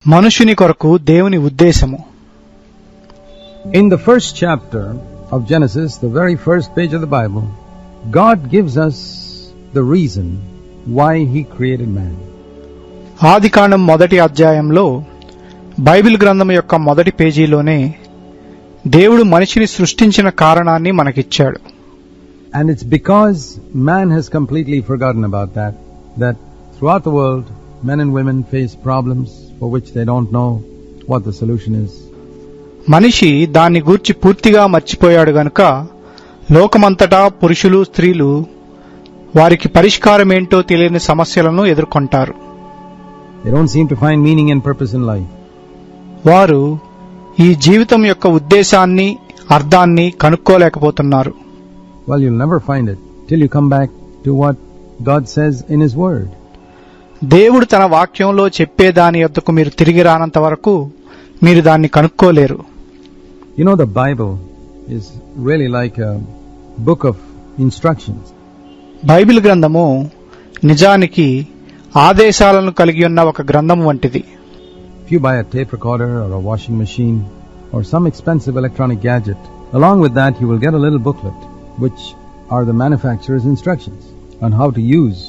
మనుషుని కొరకు దేవుని ఉద్దేశము. In the first chapter of Genesis, the very first page of the Bible, God gives us the reason why He created man. ఆదికాండం మొదటి అధ్యాయంలో Bible గ్రంథం యొక్క మొదటి పేజీలోనే దేవుడు మనిషిని సృష్టించిన కారణాన్ని మనకిచ్చాడు. And it's because man has completely forgotten about that throughout the world, men and women face problems for which they don't know what the solution is. మనిషి దాన్ని గూర్చి పూర్తిగా మర్చిపోయాడు గనుక లోకమంతటా పురుషులు స్త్రీలు వారికి పరిష్కారమేంటో తెలియని సమస్యలను ఎదుర్కొంటారు. They don't seem to find meaning and purpose in life. వారు ఈ జీవితం యొక్క ఉద్దేశాన్ని అర్థాన్ని కనుక్కోలేకపోతున్నారు. Well, you'll never find it till you come back to what God says in His Word. దేవుడు తన వాక్యంలో చెప్పేదాని యొద్దకు మీరు తిరిగి రానంత వరకు మీరు దాన్ని కనుక్కోలేరు. You know, the Bible is really like a book of instructions. Bible గ్రంథము నిజానికి ఆదేశాలను కలిగి ఉన్న ఒక గ్రంథం వంటిది. If you buy a tape recorder or a washing machine or some expensive electronic gadget, along with that you will get a little booklet which are the manufacturer's instructions on how to use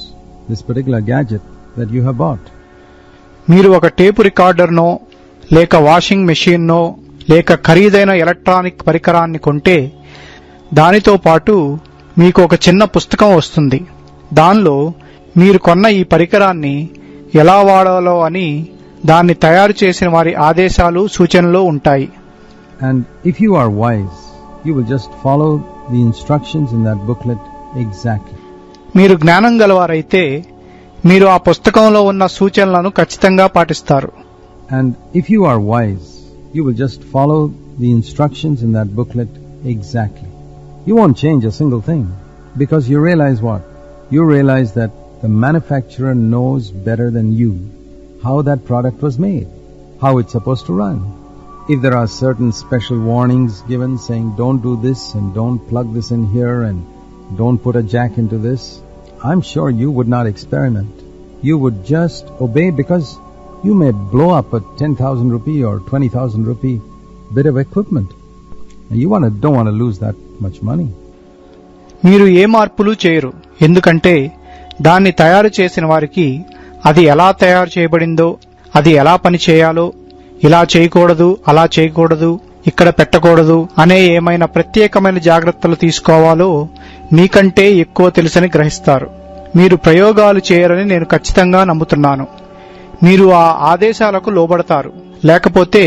this particular gadget that you have bought. మీరు ఒక tape రికార్డర్నో లేక washing మెషిన్నో లేక ఖరీదైన electronic పరికరాన్ని కొంటే దానితో పాటు మీకు ఒక చిన్న పుస్తకం వస్తుంది. దానిలో మీరు కొన్న ఈ పరికరాన్ని ఎలా వాడాలో అని దాన్ని తయారు చేసిన వారి ఆదేశాలు సూచనలు ఉంటాయి. And if you are wise, you will just follow the instructions in that booklet exactly. మీరు జ్ఞానం గలవారైతే మీరు ఆ పుస్తకంలో ఉన్న సూచనలను ఖచ్చితంగా పాటిస్తారు. And if you are wise, you will just follow the instructions in that booklet exactly. You won't change a single thing because you realize what? You realize that the manufacturer knows better than you how that product was made, how it's supposed to run. If there are certain special warnings given saying don't do this and don't plug this in here and don't put a jack into this, I'm sure you would not experiment. You would just obey because you may blow up a 10,000 rupee or 20,000 rupee bit of equipment. And you don't want to lose that much money. మీరు ఏ మార్పులు చేయరు, ఎందుకంటే దాన్ని తయారు చేసిన వారికి అది ఎలా తయారు చేయబడిందో, అది ఎలా పని చేయాలో, ఇలా చేయకూడదు, అలా చేయకూడదు, ఇక్కడ పెట్టకూడదు అనే ఏమైనా ప్రత్యేకమైన జాగ్రత్తలు తీసుకోవాలో మీకంటే ఎక్కువ తెలుసని గ్రహిస్తారు. మీరు ప్రయోగాలు చేయరని నేను ఖచ్చితంగా నమ్ముతున్నాను. మీరు ఆ ఆదేశాలకు లోబడతారు, లేకపోతే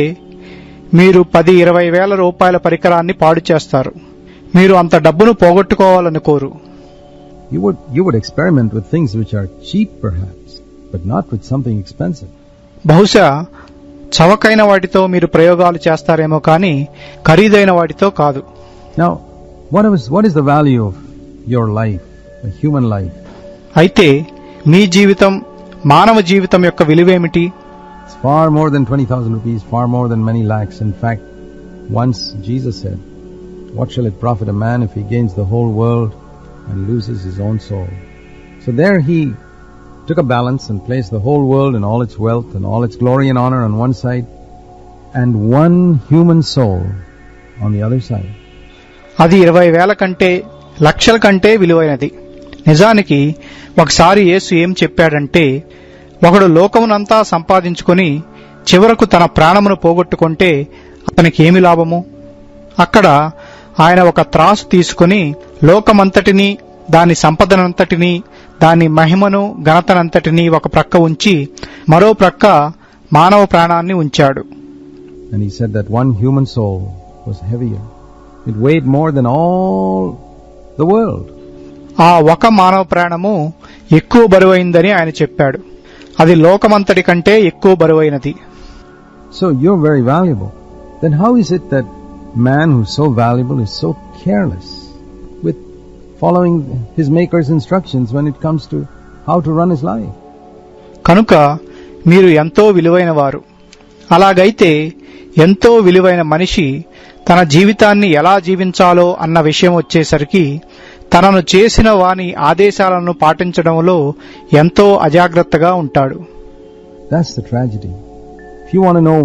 మీరు 10-20 వేల రూపాయల పరికరాన్ని పాడు చేస్తారు. మీరు అంత డబ్బును పోగొట్టుకోవాలనుకోరు. You would experiment with things which are cheap perhaps, but not with something expensive. బహుశా చవకైన వాటితో మీరు ప్రయోగాలు చేస్తారేమో కానీ ఖరీదైన వాటితో కాదు. Now, what is the value of your life, a human life? అయితే మీ జీవితం, మానవ జీవితం యొక్క విలువేమిటి? It's far more than 20,000 rupees, far more than many lakhs. In fact, once Jesus said, what shall it profit a man if he gains the whole world and loses his own soul? So there he took a balance and placed the whole world and all its wealth and all its glory and honor on one side and one human soul on the other side. అది 20,000 కంటే లక్షల కంటే విలువైనది. నిజానికి ఒకసారి యేసు ఏం చెప్పాడంటే, ఒకడు లోకమునంతా సంపాదించుకొని చివరకు తన ప్రాణమును పోగొట్టుకుంటే అతనికి ఏమి లాభము? అక్కడ ఆయన ఒక త్రాసు తీసుకుని లోకమంతటినీ, దాని సంపదనంతటినీ, దాని మహిమను, ఘనతనంతటినీ ఒక ప్రక్క ఉంచి మరో ప్రక్క మానవ ప్రాణాన్ని ఉంచాడు. And he said that one human soul was heavier. It weighed more than all the world. ఆ ఒక మానవ ప్రాణము ఎక్కువ బరువైందని ఆయన చెప్పాడు. అది లోకమంతటి కంటే ఎక్కువ బరువైనది. So you're very valuable. Then how is it that man who's so valuable is so careless with following his maker's instructions when it comes to how to run his life? కనుక మీరు ఎంతో విలువైన వారు. అలాగైతే ఎంతో విలువైన మనిషి తన జీవితాన్ని ఎలా జీవించాలో అన్న విషయం వచ్చేసరికి తనను చేసిన వాని ఆదేశాలను పాటించడంలో ఎంతో అజాగ్రత్తగా ఉంటాడు. That's the tragedy. If you want to know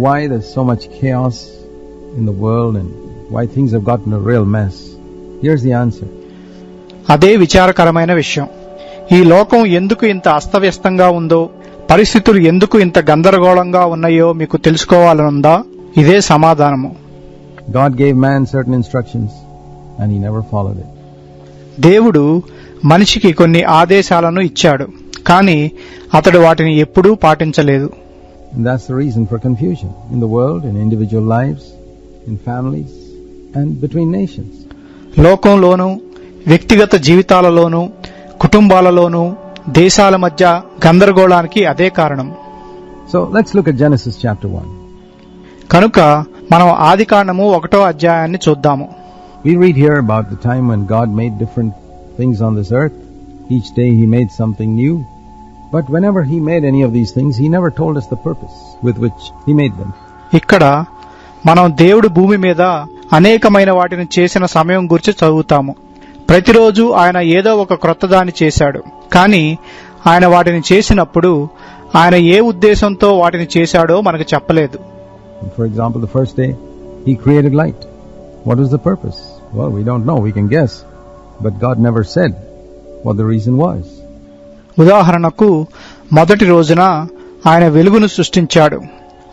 why there's so much chaos in the world and why things have gotten a real mess, here's the answer. అదే విచారకరమైన విషయం. ఈ లోకం ఎందుకు ఇంత అస్తవ్యస్తంగా ఉందో, పరిస్థితులు ఎందుకు ఇంత గందరగోళంగా ఉన్నాయో మీకు తెలుసుకోవాలనుందా? ఇదే సమాధానము. God gave man certain instructions and he never followed it. దేవుడు మనిషికి కొన్ని ఆదేశాలను ఇచ్చాడు, కానీ అతడు వాటిని ఎప్పుడూ పాటించలేదు. And that's the reason for confusion in the world, in individual lives, in families, and between nations. లోకంలోనూ, వ్యక్తిగత జీవితాలలోనూ, కుటుంబాలలోనూ, దేశాల మధ్య గందరగోళానికి అదే కారణం. So let's look at Genesis chapter 1. కనుక మనం ఆదికాండము 1వ అధ్యాయాన్ని చూద్దాము. We read here about the time when God made different things on this earth. Each day he made something new. But whenever he made any of these things, he never told us the purpose with which he made them. ఇక్కడ మనం దేవుడు భూమి మీద అనేకమైన వాటిని చేసిన సమయం గురించి చదువుతాము. ప్రతిరోజు ఆయన ఏదో ఒక క్రొత్త దాన్ని చేశాడు, కానీ ఆయన వాటిని చేసినప్పుడు ఆయన ఏ ఉద్దేశంతో వాటిని చేశాడో మనకు చెప్పలేదు. For example, the first day he created light. What was the purpose? Well, we don't know. We can guess. But God never said what the reason was. ఉదాహరణకు మొదటి రోజున ఆయన వెలుగును సృష్టించాడు.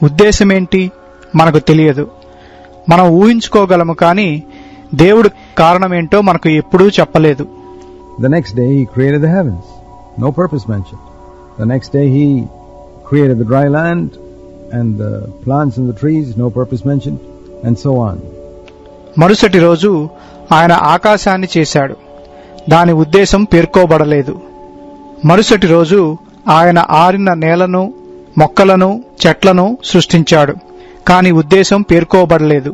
ఉద్దేశమేంటి మనకు తెలియదు. మనం ఊహించుకోగలము, కానీ దేవుడు కారణమేంటో మనకు ఎప్పుడూ చెప్పలేదు. The next day he created the heavens. No purpose mentioned. The next day he created the dry land and the plants and the trees. No purpose mentioned. And so on. మరుసటి రోజు ఆయన ఆకాశాన్ని చేశాడు. దాని ఉద్దేశం పేర్కోబడలేదు. మరుసటి రోజు ఆయన ఆరిన నేలను, మొక్కలను, చెట్లను సృష్టించాడు, కాని ఉద్దేశం పేర్కోబడలేదు.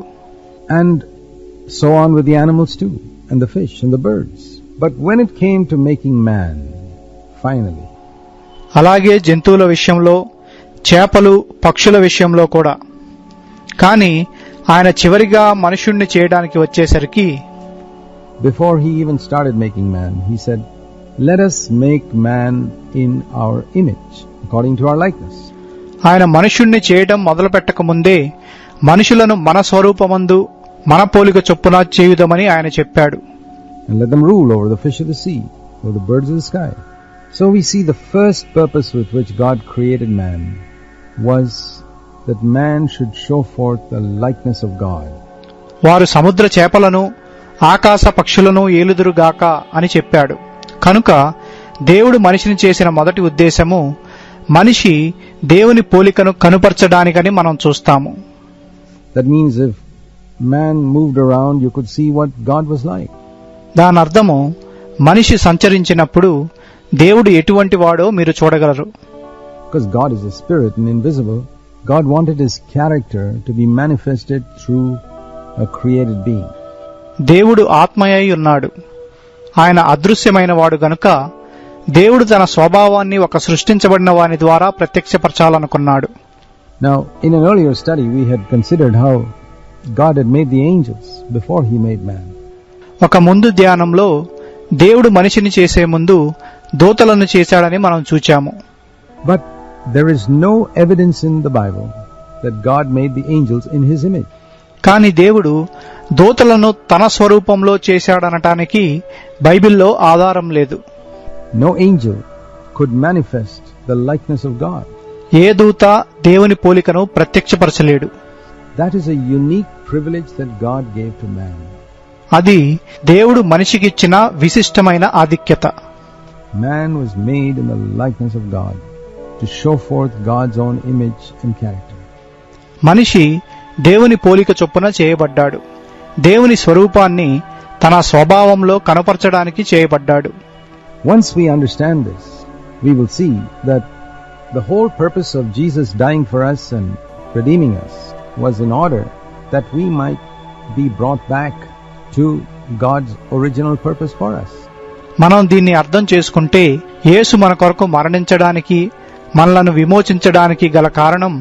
And so on with the animals too, and the fish and the birds. But when it came to making man, finally, అలాగే జంతువుల విషయంలో, చేపలు, పక్షుల విషయంలో కూడా. కానీ ఆయన చివరిగా మనుష్యుణ్ణి చేయడానికి వచ్చేసరికి, before he even started making man, he said, let us make man in our image, according to our likeness. ఆయన మనుష్యుణ్ణి చేయడం మొదలు పెట్టక ముందే మనుషులను మన స్వరూపమందు, మన పోలిక చొప్పున చేయుదమని ఆయన చెప్పాడు. And let them rule over the fish of the sea, over the birds of the sky. So we see the first purpose with which God created man was that man should show forth the likeness of God. వారు సముద్ర చేపలను, ఆకాశ పక్షులను ఏలుదురుగాక అని చెప్పాడు. కనుక దేవుడు మనిషిని చేసిన మొదటి ఉద్దేశము మనిషి దేవుని పోలికను కనుపర్చడానికని మనం చూస్తాము. That means if man moved around, you could see what God was like. దాని అర్థము మనిషి సంచరించినప్పుడు దేవుడు ఎటువంటి వాడో మీరు చూడగలరు. Because God is a spirit and invisible, God wanted his character to be manifested through a created being. దేవుడు ఆత్మయై ఉన్నాడు. ఆయన అదృశ్యమైన వాడు గనుక దేవుడు తన స్వభావాన్ని ఒక సృష్టించబడిన వాని ద్వారా ప్రత్యక్షపరచాలనుకున్నాడు. Now, in an earlier study, we had considered how God had made the angels before he made man. ఒక ముందు ధ్యానంలో దేవుడు మనిషిని చేసే ముందు దూతలను చేశాడని మనం చూచాము. But there is no evidence in the Bible that God made the angels in his image. కానీ దేవుడు దూతలను తన స్వరూపంలో చేశాడనటానికి బైబిల్లో ఆధారం లేదు. No angel could manifest the likeness of God. ఏ దూత దేవుని పోలికను ప్రత్యక్షపరచలేడు. That is a unique privilege that God gave to man. అది దేవుడు మనిషికిచ్చిన విశిష్టమైన ఆధిక్యత. Man was made in the likeness of God to show forth God's own image and character. మనిషి దేవుని పోలిక చొప్పున చేయబడ్డాడు. దేవుని స్వరూపాన్ని తన స్వభావంలో కనపరచడానికి చేయబడ్డాడు. Once we understand this, we will see that the whole purpose of Jesus dying for us and redeeming us was in order that we might be brought back to God's original purpose for us. మనం దీన్ని అర్థం చేసుకుంటే యేసు మన కొరకు మరణించడానికి, మనలను విమోచించడానికి గల కారణం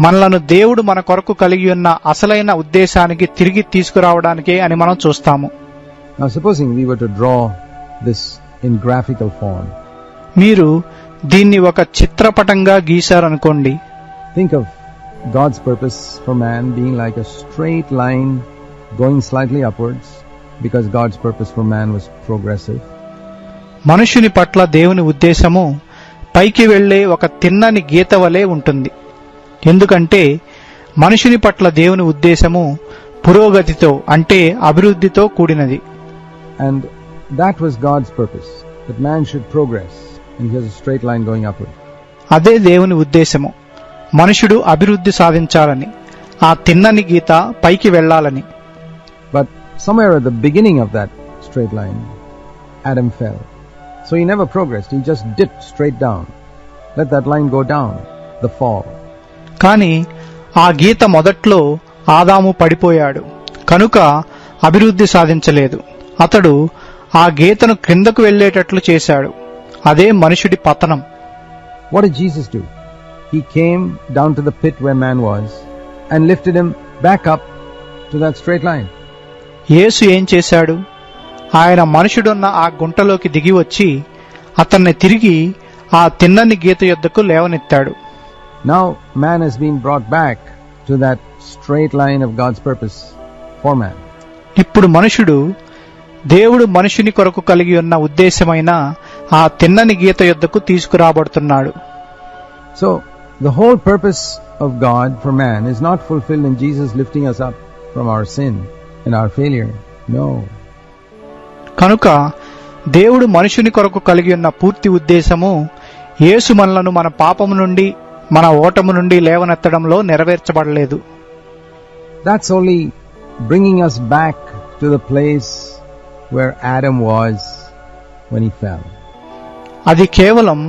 మనలను దేవుడు మన కొరకు కలిగి ఉన్న అసలైన ఉద్దేశానికి తిరిగి తీసుకురావడానికే అని మనం చూస్తాము. Now supposing we were to draw this in graphical form. మీరు దీన్ని ఒక చిత్రపటంగా గీశారనుకోండి. Think of God's purpose for man being like a straight line going slightly upwards, because God's purpose for man was progressive. మనుషుని పట్ల దేవుని ఉద్దేశము పైకి వెళ్లే ఒక తిన్నని గీత వలె ఉంటుంది. ఎందుకంటే మనుషుని పట్ల దేవుని ఉద్దేశము పురోగతితో అంటే అభివృద్ధితో కూడినది. And that was God's purpose, that man should progress, and he has a straight line going upward. అదే దేవుని ఉద్దేశము, మనుషుడు అభివృద్ధి సాధించాలని, ఆ తిన్నని గీత పైకి వెళ్లాలని. But somewhere at the beginning of that straight line, Adam fell. So he never progressed, he just dipped straight down. Let that line go down, the fall. కాని ఆ గీత మొదట్లో ఆదాము పడిపోయాడు కనుక అభివృద్ధి సాధించలేదు. అతడు ఆ గీతను క్రిందకు వెళ్లేటట్లు చేశాడు. అదే మనుషుడి పతనం. What did Jesus do? He came down to the pit where man was and lifted him back up to that straight line. యేసు ఏం చేశాడు? ఆయన మనుషుడున్న ఆ గుంటలోకి దిగి వచ్చి అతన్ని తిరిగి ఆ తిన్నని గీత యొద్దకు లేవనెత్తాడు. Now man has been brought back to that straight line of God's purpose for man. ఇప్పుడు మనుషుడు దేవుడు మనుషుని కొరకు కలిగి ఉన్న ఉద్దేశమైన ఆ తిన్నని గీత యొద్దకు తీసుకురాబడుతున్నాడు. So the whole purpose of God for man is not fulfilled in Jesus lifting us up from our sin and our failure. No. కనుక దేవుడు మనుషుని కొరకు కలిగి ఉన్న పూర్తి ఉద్దేశము యేసు మనలను మన పాపము నుండి మన ఓటము నుండి లేవనెత్తడంలో నెరవేర్చబడలేదు. That's only bringing us back to the place where Adam was when he fell. అది కేవలం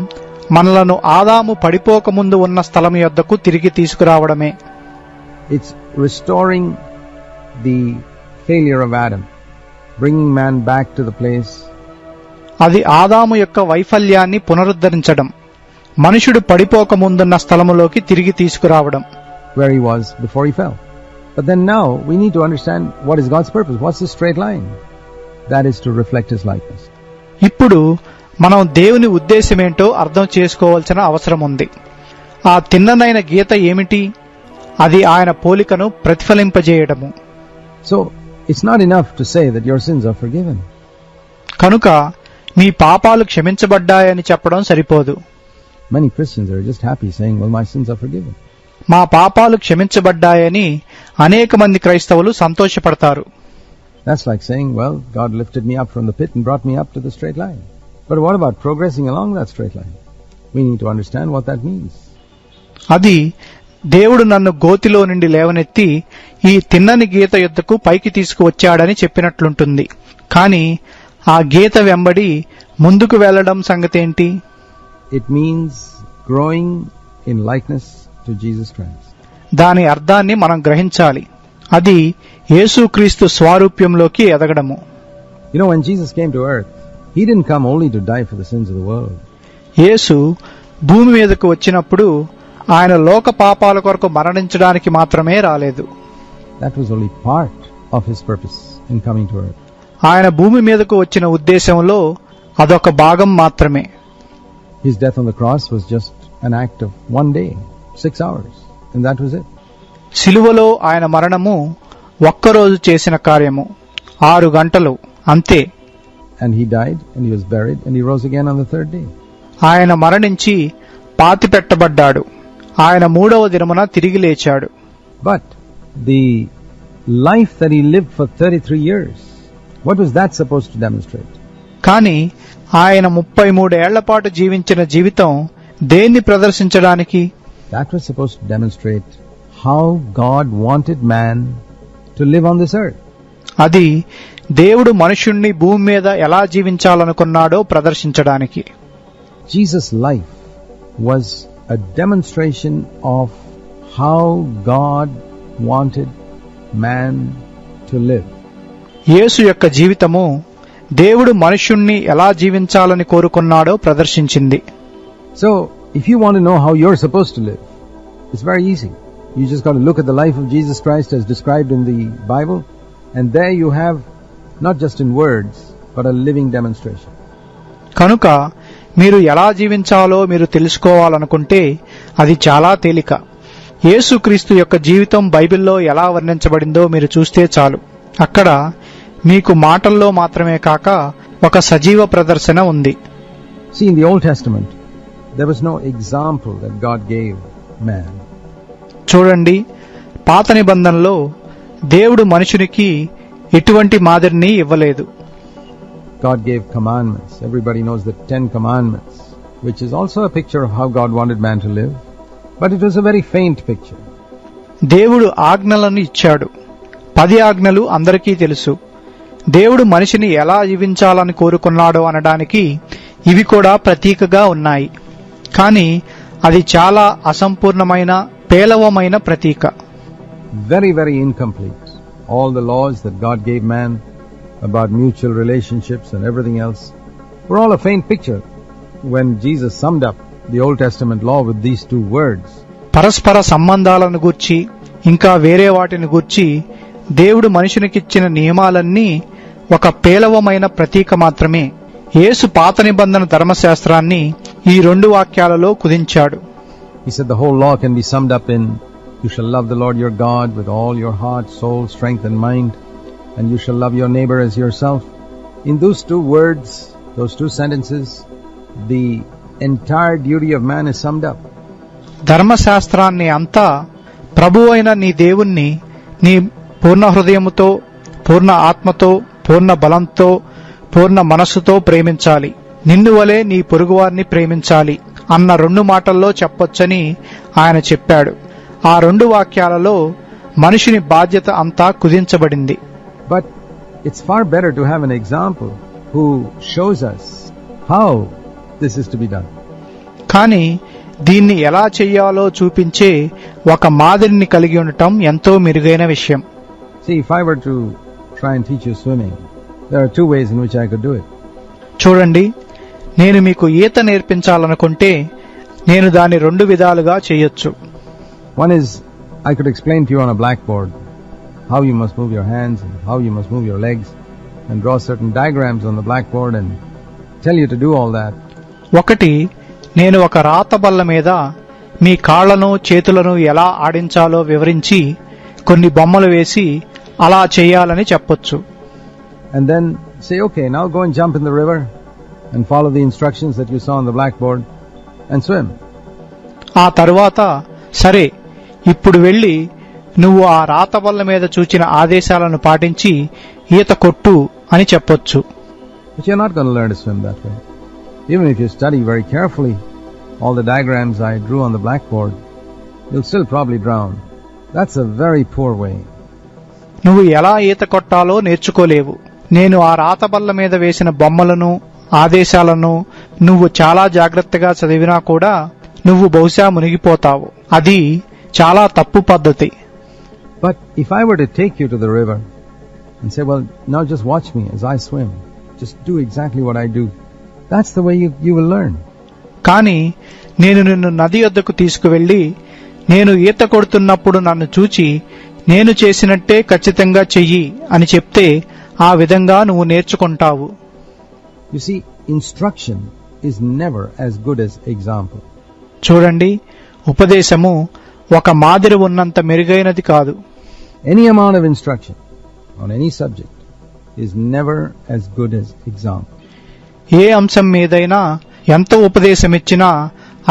మనలను ఆదాము పడిపోకముందు ఉన్న స్థలం యొద్దకు తిరిగి తీసుకురావడమే. It's restoring the failure of Adam, bringing man back to the place. అది ఆదాము యొక్క వైఫల్యాన్ని పునరుద్ధరించడం, మనుషుడు పడిపోకముందున్న స్థలములోకి తిరిగి తీసుకురావడం. Where he was before he fell. But then now we need to understand what is God's purpose. What's the straight line? That is to reflect his likeness. ఇప్పుడు మనం దేవుని ఉద్దేశమేంటో అర్థం చేసుకోవాల్సిన అవసరం ఉంది. ఆ తిన్ననైన గీత ఏమిటి? అది ఆయన పోలికను ప్రతిఫలింపజేయడము. So it's not enough to say that your sins are forgiven. కనుక మీ పాపాలు క్షమించబడ్డాయని చెప్పడం సరిపోదు. Many Christians are just happy saying, well, my sins are forgiven. మా పాపాలు క్షమించబడ్డాయని అనేక మంది క్రైస్తవులు సంతోషపడతారు. That's like saying, well, God lifted me up from the pit and brought me up to the straight line. But what about progressing along that straight line? We need to understand what that means. అది దేవుడు నన్ను గోతిలో నుండి లేవనెత్తి ఈ తిన్నని గీత యొద్దకు పైకి తీసుకువచ్చాడని చెప్పినట్లుంటుంది. కాని ఆ గీత వెంబడి ముందుకు వెళ్లడం సంగతేంటి? It means growing in likeness to Jesus Christ. దాని అర్థాన్ని మనం గ్రహించాలి. అది యేసుక్రీస్తు స్వారూప్యంలోకి ఎదగడము. You know, when Jesus came to earth, he didn't come only to die for the sins of the world. యేసు భూమి మీదకు వచ్చినప్పుడు ఆయన లోక పాపాల కొరకు మరణించడానికి మాత్రమే రాలేదు. That was only part of his purpose in coming to earth. ఆయన భూమి మీదకు వచ్చిన ఉద్దేశంలో అదొక భాగం మాత్రమే. His death on the cross was just an act of one day, 6 hours, and that was it. సిలువలో ఆయన మరణము ఒక్కరోజు చేసిన కార్యము, 6 గంటలు అంతే. And he died, and he was buried, and he rose again on the third day. ఆయన మరణించి పాతిపెట్టబడ్డాడు. ఆయన 3వ దినమున తిరిగి లేచాడు. But the life that he lived for 33 years, what was that supposed to demonstrate? కాని ఆయన 33 ఏళ్ల పాటు జీవించిన జీవితం దేన్ని ప్రదర్శించడానికి? That was supposed to demonstrate how God wanted man to live on this earth. అది దేవుడు మనుష్యుణ్ణి భూమి మీద ఎలా జీవించాలనుకున్నాడో ప్రదర్శించడానికి. Jesus' life was a demonstration of how God wanted man to live. యేసు యొక్క జీవితము దేవుడు మనుష్యుణ్ణి ఎలా జీవించాలని కోరుకున్నాడో ప్రదర్శించింది. So, if you want to know how you're supposed to live, it's very easy. You just got to look at the life of Jesus Christ as described in the Bible, and there you have, not just in words, but a living demonstration. కనుక మీరు ఎలా జీవించాలో మీరు తెలుసుకోవాలనుకుంటే అది చాలా తేలిక. యేసుక్రీస్తు యొక్క జీవితం బైబిల్లో ఎలా వర్ణించబడిందో మీరు చూస్తే చాలు. అక్కడ మీకు మాటల్లో మాత్రమే కాక ఒక సజీవ ప్రదర్శన ఉంది. See, in the Old Testament, there was no example that God gave man. చూడండి, పాత నిబంధనలో దేవుడు మనుషునికి ఎటువంటి మాదిరిని ఇవ్వలేదు. God gave commandments. Everybody knows the 10 commandments, which is also a picture of how God wanted man to live. But it was a very faint picture. దేవుడు ఆజ్ఞలను ఇచ్చాడు. 10 ఆజ్ఞలు అందరికీ తెలుసు. దేవుడు మనిషిని ఎలా జీవించాలని కోరుకున్నాడో అనడానికి ఇవి కూడా ప్రతీకగా ఉన్నాయి. కానీ అది చాలా అసంపూర్ణమైన, పేలవమైన ప్రతీక. Very, very incomplete. All the laws that God gave man about mutual relationships and everything else were all a faint picture when Jesus summed up the Old Testament law with these 2 words. పరస్పర సంబంధాలను గూర్చి ఇంకా వేరే వాటిని గూర్చి దేవుడు మనుషునికిచ్చిన నియమాలన్నీ ఒక పేలవమైన ప్రతీక మాత్రమే. యేసు పాత నిబంధన ధర్మశాస్త్రాన్ని ఈ 2 వాక్యాలలో కుదించాడు. He said the whole law can be summed up in, you shall love the Lord your God with all your heart, soul, strength and mind, and you shall love your neighbor as yourself. In those 2 words, those 2 sentences, the entire duty of man is summed up. ధర్మశాస్త్రాన్ని అంతా ప్రభువైన నీ దేవుణ్ణి నీ పూర్ణ హృదయముతో, పూర్ణ ఆత్మతో, పూర్ణ బలంతో, పూర్ణ మనస్సుతో ప్రేమించాలి, నిన్ను వలె నీ పొరుగువారిని ప్రేమించాలి అన్న 2 మాటల్లో చెప్పొచ్చని ఆయన చెప్పాడు. ఆ 2 వాక్యాలలో మనిషిని బాధ్యత అంతా కుదించబడింది. But it's far better to have an example who shows us how this is to be done. కానీ దీన్ని ఎలా చెయ్యాలో చూపించే ఒక మాదిరిని కలిగి ఉండటం ఎంతో మెరుగైన విషయం. See, if I were to try and teach you swimming, there are 2 ways in which I could do it. చూడండి, నేను మీకు ఈత నేర్పించాలనుకుంటే నేను దాన్ని 2 విధాలుగా చేయొచ్చు. One is, I could explain to you on a blackboard how you must move your hands and how you must move your legs and draw certain diagrams on the blackboard and tell you to do all that. ఒకటి, నేను ఒక రాత బల్ల మీద మీ కాళ్లను చేతులను ఎలా ఆడించాలో వివరించి కొన్ని బొమ్మలు వేసి అలా చేయాలని చెప్పొచ్చు. And then say, okay, now go and jump in the river and follow the instructions that you saw on the blackboard and swim. ఆ తరువాత సరే, ఇప్పుడు వెళ్ళి నువ్వు ఆ రాత బల్ల మీద చూచిన ఆదేశాలను పాటించి ఈత కొట్టు అని చెప్పొచ్చు. But you're not going to learn to swim that way. Even if you study very carefully all the diagrams I drew on the blackboard, you'll still probably drown. That's a very poor way. నువ్వు ఎలా ఈత కొట్టాలో నేర్చుకోలేవు. నేను ఆ రాత బల్ల మీద వేసిన బొమ్మలను, ఆదేశాలను నువ్వు చాలా జాగ్రత్తగా చదివినా కూడా నువ్వు బహుశా మునిగిపోతావు. అది చాలా తప్పు పద్ధతి. But if I were to take you to the river and say, well, now just watch me as I swim, just do exactly what I do, that's the way you will learn. కానీ నేను నిన్ను నది వద్దకు తీసుకువెళ్లి నేను ఈత కొడుతున్నప్పుడు నన్ను చూచి నేను చేసినట్టే ఖచ్చితంగా చెయ్యి అని చెప్తే ఆ విధంగా నువ్వు నేర్చుకుంటావు. You see, instruction is never as good as example. చూడండి, ఉపదేశము ఒక మాదిరి ఉన్నంత మెరుగైనది కాదు. Any amount of instruction on any subject is never as good as example. ఏ అంశం మీదైనా ఎంత ఉపదేశమిచ్చినా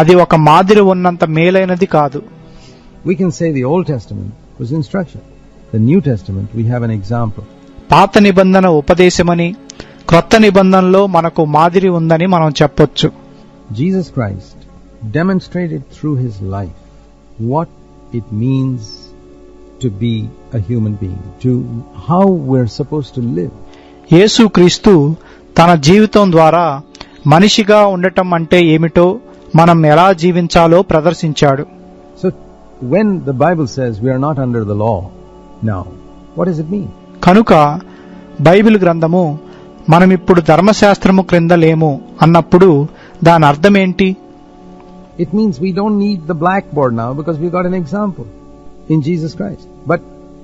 అది ఒక మాదిరి ఉన్నంత మేలైనది కాదు. We can say the Old Testament was instruction. The New Testament we have an example. పాత నిబంధన ఉపదేశమని, క్రొత్త నిబంధనలో మనకు మాదిరి ఉందని మనం చెప్పొచ్చు. Jesus Christ demonstrated through his life what it means to be a human being, to how we're supposed to live. యేసుక్రీస్తు తన జీవితం ద్వారా మనిషిగా ఉండటం అంటే ఏమిటో, మనం ఎలా జీవించాలో ప్రదర్శించాడు. So when the Bible says we are not under the law now, what does it mean? కనుక బైబిల్ గ్రంథము మనమిప్పుడు ధర్మశాస్త్రము క్రింద లేము అన్నప్పుడు దాని అర్థమేంటి? It means we don't need the blackboard now because we've got an example in Jesus Christ. But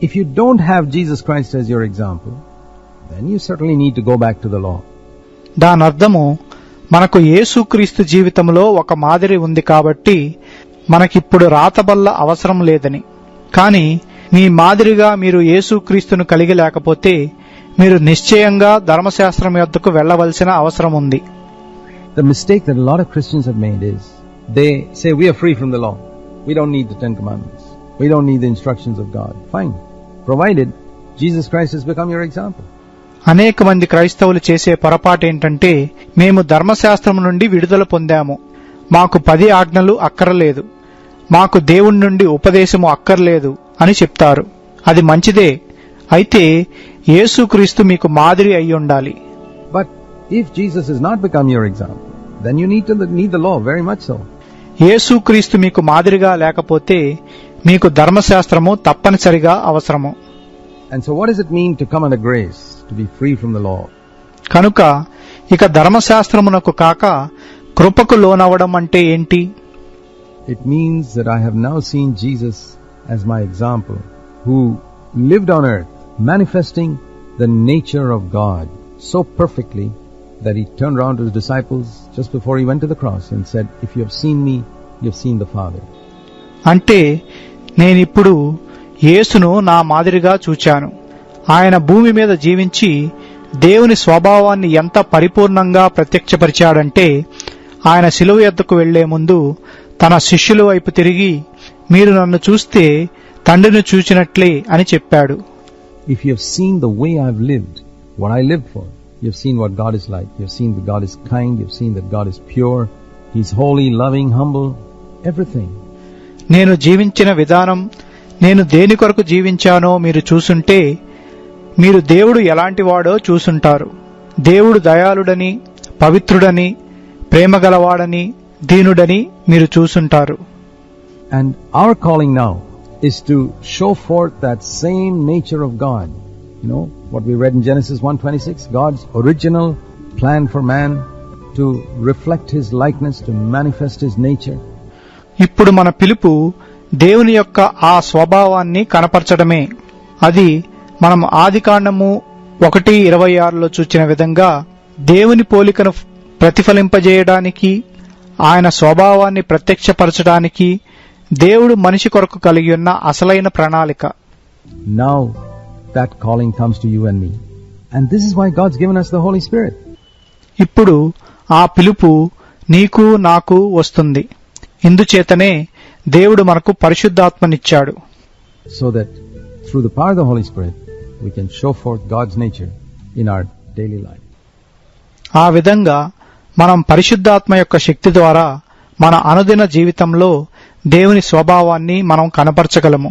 if you don't have Jesus Christ as your example, then you certainly need to go back to the law. దాని అర్థము మనకు యేసుక్రీస్తు జీవితంలో ఒక మాదిరి ఉంది కాబట్టి మనకిప్పుడు రాతబల్ల అవసరం లేదని. కాని మీ మాదిరిగా మీరు యేసుక్రీస్తును కలిగి లేకపోతే మీరు నిశ్చయంగా ధర్మశాస్త్రం యొద్దకు వెళ్లవలసిన అవసరం ఉంది. The mistake that a lot of Christians have made is they say we are free from the law. We don't need the 10 commandments. We don't need the instructions of God. Fine. Provided Jesus Christ has become your example. అనేక మంది క్రైస్తవులు చేసే పొరపాటు ఏంటంటే, మేము ధర్మశాస్త్రం నుండి విడుదల పొందాము, మాకు 10 ఆజ్ఞలు అక్కర్లేదు, మాకు దేవుని నుండి ఉపదేశము అక్కర్లేదు అని చెప్తారు. అది మంచిదే, అయితే యేసుక్రీస్తు మీకు మాదిరి అయి ఉండాలి. But if Jesus has not become your example, then you need the law very much so. యేసుక్రీస్తు మీకు మాదిరిగా లేకపోతే మీకు ధర్మశాస్త్రము తప్పనిసరిగా అవసరము. And so what does it mean to come under grace, to be free from the law? కనుక ఇక ధర్మశాస్త్రమునకు కాక కృపకు లోనవడం అంటే ఏంటి? It means that I have now seen Jesus as my example, who lived on earth, manifesting the nature of God so perfectly that he turned around to his disciples just before he went to the cross and said, if you have seen me, you have seen the Father. అంటే నేనిప్పుడు యేసును నా మాదిరిగా చూచాను. ఆయన భూమి మీద జీవించి దేవుని స్వభావాన్ని ఎంత పరిపూర్ణంగా ప్రత్యక్షపరిచాడంటే, ఆయన శిలువ యొద్దకు వెళ్లే ముందు తన శిష్యుల వైపు తిరిగి, మీరు నన్ను చూస్తే తండ్రిని చూచినట్లే అని చెప్పాడు. If you have seen the way I've lived, what I lived for, you have seen what God is like. You have seen that God is kind. You have seen that God is pure. He's holy, loving, humble, everything. నేను జీవించిన విధానం, నేను దేని కొరకు జీవించానో మీరు చూసుంటే మీరు దేవుడు ఎలాంటివాడో చూసుంటారు. దేవుడు దయాళుడని, పవిత్రుడని, ప్రేమగలవాడని, దీనుడని మీరు చూసుంటారు. And our calling now is to show forth that same nature of God. You know, what we read in Genesis 1:26, God's original plan for man to reflect his likeness, to manifest his nature. ఇప్పుడు మన పిలుపు దేవుని యొక్క ఆ స్వభావాన్ని కనపరచడమే. అది మనం ఆదికాండము 1:26లో చూచిన విధంగా దేవుని పోలికను ప్రతిఫలింపజేయడానికి, ఆయన స్వభావాన్ని ప్రత్యక్షపరచడానికి దేవుడు మనిషి కొరకు కలిగి ఉన్న అసలైన ప్రణాళిక. Now that calling comes to you and me. And this is why God's given us the Holy Spirit. ఇప్పుడు ఆ పిలుపు నీకు నాకు వస్తుంది. ఇందుచేతనే దేవుడు మనకు పరిశుద్ధాత్మనిచ్చాడు. So that through the power of the Holy Spirit we can show forth God's nature in our daily life. ఆ విధంగా మనం పరిశుద్ధాత్మ యొక్క శక్తి ద్వారా మన అనుదిన జీవితంలో దేవుని స్వభావాన్ని మనం కనపరచగలము.